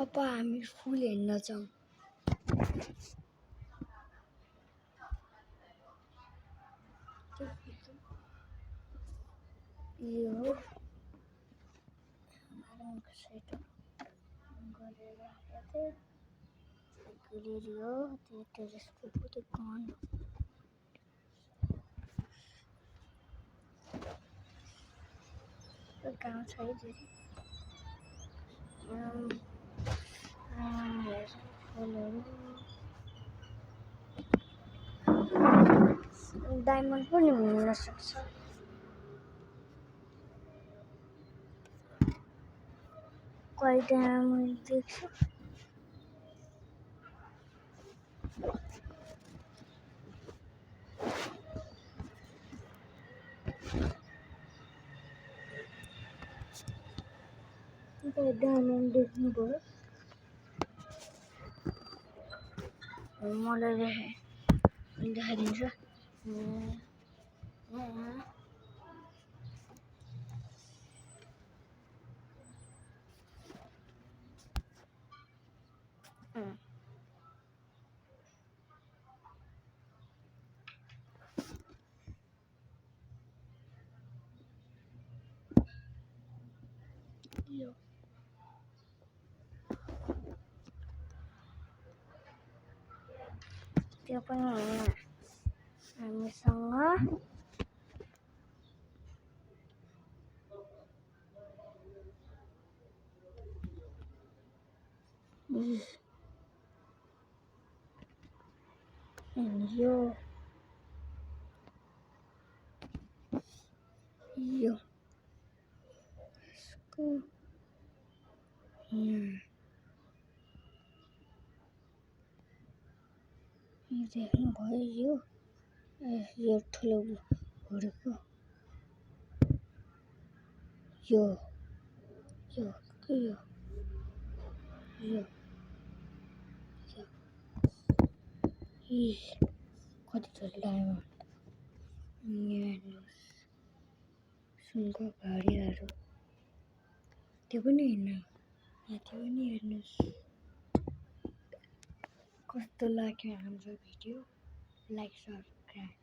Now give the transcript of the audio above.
अब हामी फुल हेर्न जाउँ। यो गाउँ छ है फेरि फुलहरू डायमन्ड पनि हुन सक्छ। कहिले डायमन्ड देख्छु डायमन्ड देख्नुभयो मलाई देखाइदिन्छ। त्यो पनि होइन हामीसँग यो देख्नुभयो यो ठुलो घोडेको यो कति ठुलो डायमन्ड हेर्नुहोस् सुनको घडीहरू त्यो पनि हेर्नुहोस् कस्तो लाग्यो हाम्रो भिडियो लाइक सब्सक्राइब